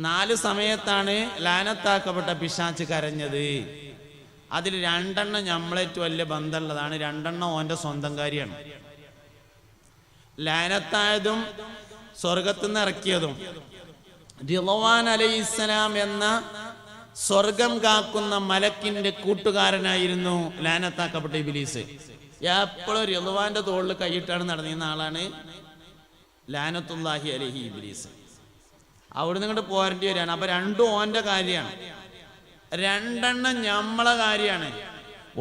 4 സമയത്താണ് ലാനത്താക്കപ്പെട്ട പിശാച് കരഞ്ഞത്. അതിൽ 2 നമ്മളേറ്റവും വലിയ ബന്ധമുള്ളതാണ്, 2 ഓൻ്റെ സ്വന്തം കാര്യമാണ്. ലാനത്തായതും സ്വർഗത്തുനിന്ന് ഇറക്കിയതും. റിളവാൻ അലൈഹിസ്സലാം എന്ന സ്വർഗം കാക്കുന്ന മലക്കിന്റെ കൂട്ടുകാരനായിരുന്നു ലാനത്താക്കപ്പെട്ട ഇബ്ലീസ്. എപ്പോഴും റിളവാന്റെ തോളിൽ കൈയിട്ടാണ് നടന്നിരുന്ന ആളാണ് ലാനത്തുല്ലാഹി അലൈഹി ഇബ്ലീസ്. അവിടെ നിന്ന് പോരേണ്ടി വരികയാണ്. അപ്പൊ 2 ഓന്റെ കാര്യമാണ്, 2 നമ്മളെ കാര്യമാണ്.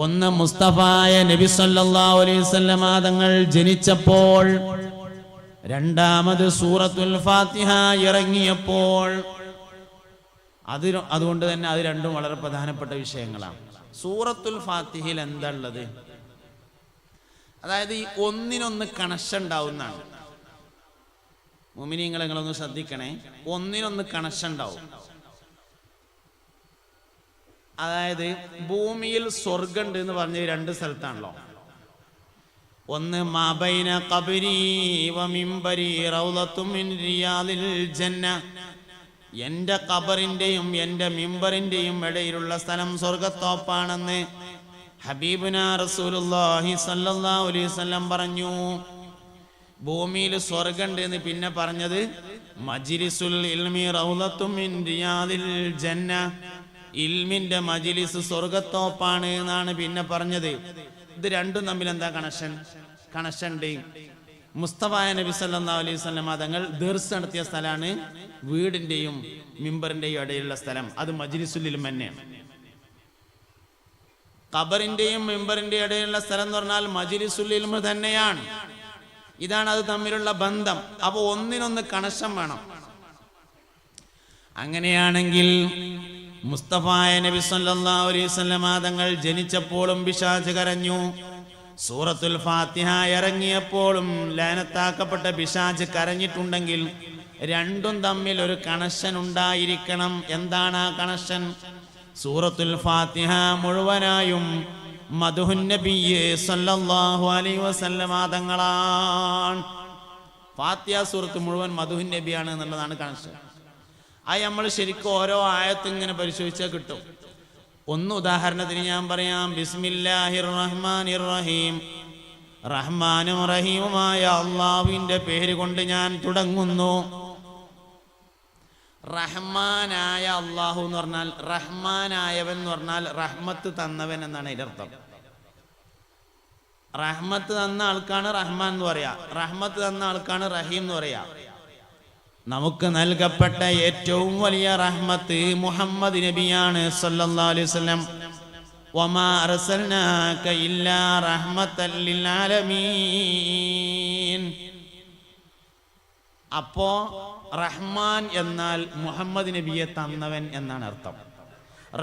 ഒന്ന് മുസ്തഫായ നബി സല്ലല്ലാഹു അലൈഹി വസല്ലം തങ്ങൾ ജനിച്ചപ്പോൾ, 2ാമത് സൂറത്തുൽ ഫാത്തിഹ ഇറങ്ങിയപ്പോൾ. അതുകൊണ്ട് തന്നെ അത് 2 വളരെ പ്രധാനപ്പെട്ട വിഷയങ്ങളാണ്. സൂറത്തുൽ ഫാത്തിഹയിൽ എന്താ ഉള്ളത്? അതായത് ഈ ഒന്നിനൊന്ന് കണക്ഷൻ ഉണ്ടാവുന്നതാണ്. മുഅ്മിനീങ്ങളെ നിങ്ങളൊന്ന് ശ്രദ്ധിക്കണേ, ഒന്നിനൊന്ന് കണക്ഷൻ ഉണ്ടാവും. അതായത് ഭൂമിയിൽ സ്വർഗമുണ്ട് എന്ന് പറഞ്ഞ 2 സ്ഥലത്താണല്ലോ. ഒന്ന് മാബൈന ഖബരി വ മിംബരി റൗളത്തും മിൻ റിയാദിൽ ജന്ന. എൻ്റെ ഖബറിന്റെയും എൻ്റെ മിംബറിന്റെയും ഇടയിലുള്ള സ്ഥലം സ്വർഗത്തോപ്പാണെന്ന് ഹബീബുനാ റസൂലുള്ളാഹി സ്വല്ലല്ലാഹു അലൈഹി വസല്ലം പറഞ്ഞു. ഭൂമിയിൽ സ്വർഗമുണ്ട് എന്ന് പിന്നെ പറഞ്ഞത് മജ്ലിസുൽ ഇൽമി റൗളത്തും മിൻ റിയാദിൽ ജന്ന. ഇൽമിന്റെ മജ്ലിസ് സ്വർഗത്തോപ്പാണ് എന്നാണ് പിന്നെ പറഞ്ഞത്. ഇത് 2 തമ്മിൽ എന്താ കണക്ഷൻ ഉണ്ട്. മുസ്തഫായ നബി സല്ലല്ലാഹു അലൈഹി വസല്ലം തങ്ങൾ ദർസ് നടത്തിയ സ്ഥലമാണ് വീടിന്റെയും മിമ്പറിന്റെയും ഇടയിലുള്ള സ്ഥലം. അത് മജ്ലിസുൽ ഇൽം തന്നെയാണ്. ഖബറിന്റെയും മിമ്പറിന്റെയും ഇടയിലുള്ള സ്ഥലം എന്ന് പറഞ്ഞാൽ മജ്ലിസുൽ ഇൽം തന്നെയാണ്. ഇതാണ് അത് തമ്മിലുള്ള ബന്ധം. അപ്പൊ ഒന്നിനൊന്ന് കണക്ഷൻ വേണം. അങ്ങനെയാണെങ്കിൽ മുസ്തഫായ നബി സല്ലല്ലാഹു അലൈഹി വസല്ലം തങ്ങൾ ജനിച്ചപ്പോഴും പിശാച് കരഞ്ഞു. സൂറത്തുൽ ഫാത്തിഹ ഇറങ്ങിയപ്പോഴും ലാനത്താക്കപ്പെട്ട പിശാച് കരഞ്ഞിട്ടുണ്ടെങ്കിൽ 2 തമ്മിൽ ഒരു കണക്ഷൻ ഉണ്ടായിരിക്കണം. എന്താണ് ആ കണക്ഷൻ? സൂറത്തുൽ ഫാത്തിഹ മുഴുവനായും മദ്ഹുൻ നബിയെ സല്ലല്ലാഹു അലൈഹി വസല്ലം തങ്ങളാണ്. ഫാത്തിഹ സൂറത്ത് മുഴുവൻ മദ്ഹുൻ നബിയാണ് എന്നുള്ളതാണ് കണക്ഷൻ. അത് നമ്മൾ ശരിക്കും ഓരോ ആയത്തും ഇങ്ങനെ പരിശോധിച്ചാൽ കിട്ടും. ഒന്ന് ഉദാഹരണത്തിന് ഞാൻ പറയാം. ബിസ്മില്ലാഹിർ റഹ്മാനിർ റഹീം. റഹ്മാനും റഹീമുമായ അള്ളാഹുവിന്റെ പേര് കൊണ്ട് ഞാൻ തുടങ്ങുന്നു. റഹ്മാനായ അള്ളാഹു എന്ന് പറഞ്ഞാൽ, റഹ്മാനായവൻ എന്ന് പറഞ്ഞാൽ റഹ്മത്ത് തന്നവൻ എന്നാണ് അതിന്റെ അർത്ഥം. റഹ്മത്ത് തന്ന ആൾക്കാണ് റഹ്മാൻ എന്ന് പറയാ, റഹ്മത്ത് തന്ന ആൾക്കാണ് റഹീം എന്ന് പറയാ. നമുക്ക് നൽകപ്പെട്ട ഏറ്റവും വലിയ റഹ്മത്ത് മുഹമ്മദ് നബിയാണ് സല്ലല്ലാഹു അലൈഹി വസല്ലം. വമാ അർസൽനാക ഇല്ലാ റഹ്മത്തൽ ലിൽ ആലമീൻ. അപ്പോ റഹ്മാൻ എന്നാൽ മുഹമ്മദ് നബിയെ തന്നവൻ എന്നാണ് അർത്ഥം.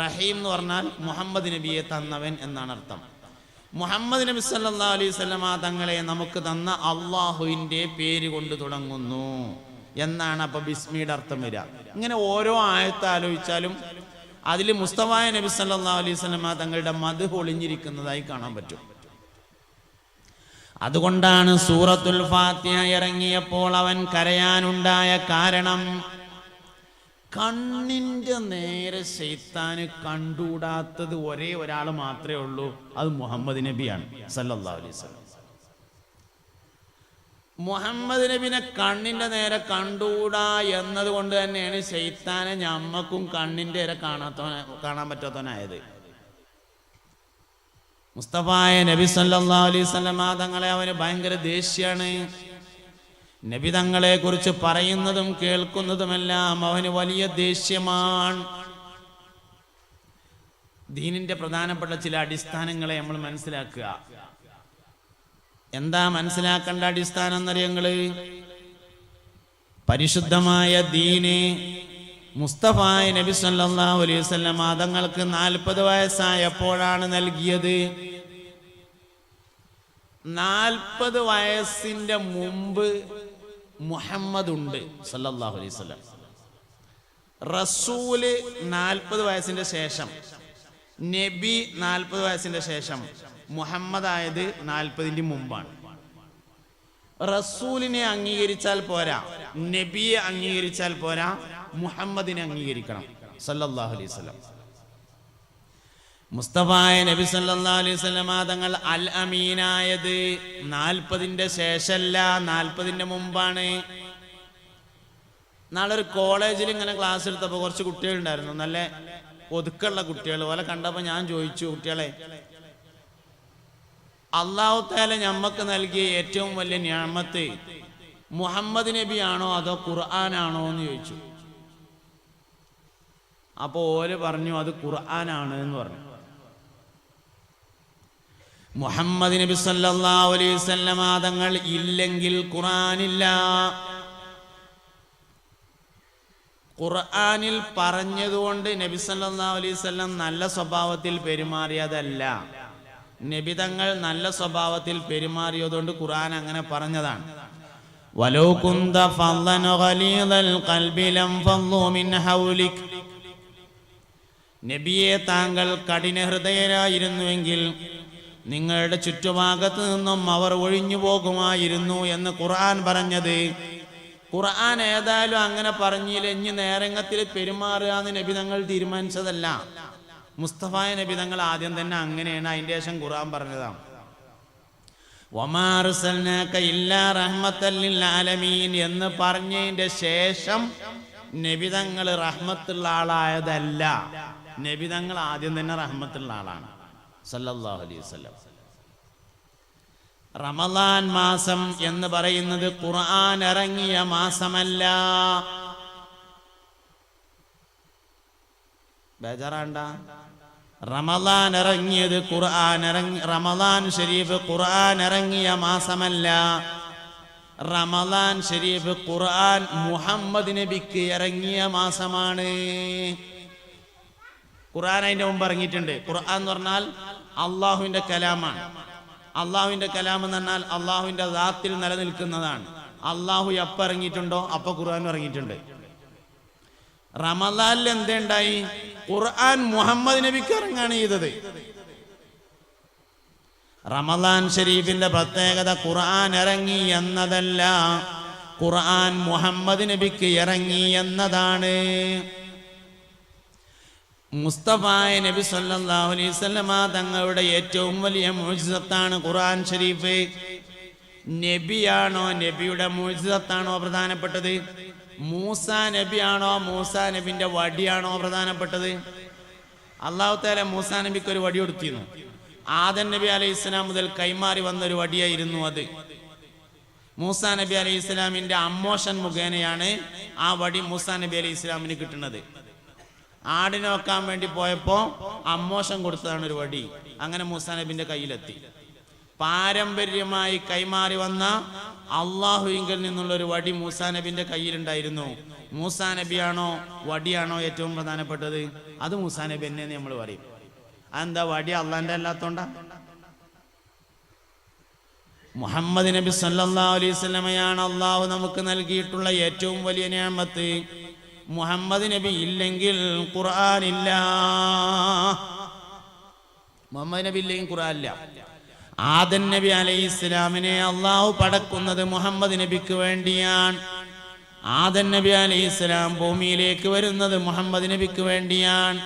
റഹീം എന്ന് പറഞ്ഞാൽ മുഹമ്മദ് നബിയെ തന്നവൻ എന്നാണ് അർത്ഥം. മുഹമ്മദ് നബി സല്ലല്ലാഹു അലൈഹി വസല്ലം തങ്ങളെ നമുക്ക് തന്ന അള്ളാഹുവിന്റെ പേര് കൊണ്ട് തുടങ്ങുന്നു എന്നാണ് അപ്പൊ ബിസ്മിയുടെ അർത്ഥം വരിക. ഇങ്ങനെ ഓരോ ആയത്ത് ആലോചിച്ചാലും അതിൽ മുസ്തഫായ നബി സല്ലല്ലാഹു അലൈഹി വസല്ലം തങ്ങളുടെ മദ്ഹ് ഒളിഞ്ഞിരിക്കുന്നതായി കാണാൻ പറ്റും. അതുകൊണ്ടാണ് സൂറത്തുൽ ഫാത്തിഹ ഇറങ്ങിയപ്പോൾ അവൻ കരയാനുണ്ടായ കാരണം, കണ്ണിന്റെ നേരെ ശൈത്താന് കണ്ടുകൂടാത്തത് ഒരേ ഒരാൾ മാത്രമേ ഉള്ളൂ. അത് മുഹമ്മദ് നബിയാണ് സല്ലല്ലാഹു അലൈഹി വസല്ലം. മുഹമ്മദ് നബിനെ കണ്ണിന്റെ നേരെ കണ്ടുകൂടാ എന്നതുകൊണ്ട് തന്നെയാണ് ശൈത്താനെ ഞമ്മക്കും കണ്ണിന്റെ നേരെ കാണാൻ പറ്റാത്തവനായത്. മുസ്തഫായ നബി സല്ലല്ലാഹു അലൈഹി വസല്ലം തങ്ങളെ അവന് ഭയങ്കര ദേഷ്യാണ്. നബി തങ്ങളെ കുറിച്ച് പറയുന്നതും കേൾക്കുന്നതുമെല്ലാം അവന് വലിയ ദേഷ്യമാണ്. ദീനിന്റെ പ്രധാനപ്പെട്ട ചില അടിസ്ഥാനങ്ങളെ നമ്മൾ മനസ്സിലാക്കുക. എന്താ മനസ്സിലാക്കേണ്ട അടിസ്ഥാനം എന്നറിയങ്ങള്? പരിശുദ്ധമായ ദീന് മുസ്തഫായ നബി സല്ലല്ലാഹു അലൈഹി വസല്ലം തങ്ങൾക്ക് 40 വയസ്സായപ്പോഴാണ് നൽകിയത്. 40 വയസ്സിന്റെ മുമ്പ് മുഹമ്മദ് ഉണ്ട് സല്ലല്ലാഹു അലൈഹി വസല്ലം. റസൂല് 40 വയസ്സിന്റെ ശേഷം, നബി 40 വയസ്സിന്റെ ശേഷം, മുഹമ്മദ് ആയത് 40ന്റെ മുമ്പാണ്. റസൂലിനെ അംഗീകരിച്ചാൽ പോരാ, നബിയെ അംഗീകരിച്ചാൽ പോരാ, മുഹമ്മദിനെ അംഗീകരിക്കണം സല്ലല്ലാഹു അലൈഹി വസല്ലം. മുസ്തഫായ നബി സല്ലല്ലാഹു അലൈഹി വസല്ലം തങ്ങൾ അൽ അമീനായത് 40ന്റെ ശേഷമല്ല, 40ന്റെ മുമ്പാണ്. നാളെ ഒരു കോളേജിൽ ഇങ്ങനെ ക്ലാസ് എടുത്തപ്പോൾ കുറച്ച് കുട്ടികളുണ്ടായിരുന്നു, നല്ല ഒതുക്കുള്ള കുട്ടികൾ. പോലെ കണ്ടപ്പോൾ ഞാൻ ചോദിച്ചു, കുട്ടികളെ, അല്ലാഹു തആല ഞമ്മക്ക് നൽകിയ ഏറ്റവും വലിയ നിഅമത്ത് മുഹമ്മദ് നബി ആണോ അതോ ഖുർആനാണോ എന്ന് ചോദിച്ചു. അപ്പോൾ ഓല് പറഞ്ഞു അത് ഖുർആനാണ് എന്ന് പറഞ്ഞു. മുഹമ്മദ് നബി സല്ലല്ലാഹു അലൈഹി വസല്ലം തങ്ങൾ ഇല്ലെങ്കിൽ ഖുർആനില്ല. ഖുർആനിൽ പറഞ്ഞതുകൊണ്ട് നബി സല്ലല്ലാഹു അലൈഹി വസല്ലം നല്ല സ്വഭാവത്തിൽ പെരുമാറിയതല്ല. നബി തങ്ങൾ നല്ല സ്വഭാവത്തിൽ പെരുമാറിയതുകൊണ്ട് ഖുർആൻ അങ്ങനെ പറഞ്ഞതാണ്. വലൗ കുന്ത ഫളൻ ഗലീദൽ ഖൽബി ലം ഫളു മിൻ ഹൗലിക്. നബിയെ താങ്കൾ കഠിന ഹൃദയരായിരുന്നുവെങ്കിൽ നിങ്ങളുടെ ചുറ്റുഭാഗത്ത് നിന്നും അവർ ഒഴിഞ്ഞു പോകുമായിരുന്നു എന്ന് ഖുർആൻ പറഞ്ഞത്. ഖുർആൻ ഏതായാലും അങ്ങനെ പറഞ്ഞില്ല, ഇനി നേരങ്ങത്തിൽ പെരുമാറുക എന്ന് നബി തങ്ങൾ തീരുമാനിച്ചതല്ല. മുസ്തഫായ നബി തങ്ങൾ ആദ്യം തന്നെ അങ്ങനെയാണ്, അതിന്റെ ശേഷം ഖുർആൻ പറഞ്ഞതാണ്. വമാ അർസൽനാക ഇല്ലാ റഹ്മത്തൽ ലിൽ ആലമീൻ എന്ന് പറഞ്ഞതിന്റെ ശേഷം നബി തങ്ങൾ റഹ്മത്തുള്ള ആളായതല്ല. നബി തങ്ങൾ ആദ്യം തന്നെ റഹ്മത്തുള്ള ആളാണ് സല്ലല്ലാഹു അലൈഹി വസല്ലം. റമളാൻ മാസം എന്ന് പറയുന്നത് ഖുർആൻ ഇറങ്ങിയ മാസമല്ല. ബേജാറാണ്ട. റമളാൻ ഇറങ്ങിയത് റമളാൻ ഷരീഫ് ഖുർആൻ ഇറങ്ങിയ മാസമല്ല. റമളാൻ ഷരീഫ് ഖുർആൻ മുഹമ്മദ് നബിക്ക് ഇറങ്ങിയ മാസമാണ്. ഖുർആൻ അതിന്റെ മുമ്പ് ഇറങ്ങിയിട്ടുണ്ട്. ഖുർആൻ എന്ന് പറഞ്ഞാൽ അള്ളാഹുവിന്റെ കലാമാണ്. അള്ളാഹുവിന്റെ കലാം എന്ന് പറഞ്ഞാൽ അള്ളാഹുവിന്റെ ദാത്തിൽ നിലനിൽക്കുന്നതാണ്. അള്ളാഹു എപ്പോൾ ഇറങ്ങിയിട്ടുണ്ടോ അപ്പൊ ഖുർആൻ ഇറങ്ങിയിട്ടുണ്ട്. റമളാനിൽ എന്തുണ്ടായി? ഖുർആൻ മുഹമ്മദ് നബിക്ക് ഇറങ്ങാണ് ചെയ്തത്. റമളാൻ ഷരീഫിന്റെ പ്രത്യേകത ഖുർആൻ ഇറങ്ങി എന്നതല്ല, ഖുർആൻ മുഹമ്മദ് നബിക്ക് ഇറങ്ങി എന്നതാണ്. മുസ്തഫായ നബി സല്ലല്ലാഹു അലൈഹി വസല്ലം തങ്ങളുടെ ഏറ്റവും വലിയ മുഅ്ജിസത്താണ് ഖുർആൻ ഷരീഫ്. നബിയാണോ നബിയുടെ മുഅ്ജിസത്താണോ പ്രധാനപ്പെട്ടത്? മൂസാ നബിയാണോ മൂസാ നബിന്റെ വടിയാണോ പ്രധാനപ്പെട്ടത്? അല്ലാഹു തആല മൂസാ നബിക്ക് ഒരു വടി കൊടുത്തിരുന്നു. ആദം നബി അലൈഹി ഇസ്ലാം മുതൽ കൈമാറി വന്നൊരു വടിയായിരുന്നു അത്. മൂസാ നബി അലൈഹി ഇസ്ലാമിന്റെ അമ്മോഷൻ മുഖേനയാണ് ആ വടി മൂസാ നബി അലൈഹി ഇസ്ലാമിന് കിട്ടുന്നത്. ആടിനെ വെക്കാൻ വേണ്ടി പോയപ്പോ അമ്മോഷം കൊടുത്തതാണ് ഒരു വടി. അങ്ങനെ മൂസാ നബിന്റെ കയ്യിലെത്തി. പാരമ്പര്യമായി കൈമാറി വന്ന അള്ളാഹുവിങ്കിൽ നിന്നുള്ള ഒരു വടി മൂസാ നബിന്റെ കയ്യിലുണ്ടായിരുന്നു. മൂസാ നബിയാണോ വടിയാണോ ഏറ്റവും പ്രധാനപ്പെട്ടത്? അത് മൂസാ നബി തന്നെ നമ്മൾ പറയും. അതെന്താ? വടി അള്ളാന്റെ അല്ലാത്തോണ്ടാ. മുഹമ്മദ് നബി സല്ലല്ലാഹു അലൈഹി വസല്ലമയാണ് അള്ളാഹു നമുക്ക് നൽകിയിട്ടുള്ള ഏറ്റവും വലിയ നിഅമത്ത്. മുഹമ്മദ് നബി ഇല്ലെങ്കിൽ ഖുർആൻ ഇല്ല. മുഹമ്മദ് നബി ഇല്ലെങ്കിൽ ഖുർആൻ ഇല്ല. ആദം നബി അലൈഹി ഇസ്ലാമിനെ അള്ളാഹു പടക്കുന്നത് മുഹമ്മദ് നബിക്ക് വേണ്ടിയാണ്. ആദം നബി അലൈഹി ഇസ്ലാം ഭൂമിയിലേക്ക് വരുന്നത് മുഹമ്മദ് നബിക്ക് വേണ്ടിയാണ്.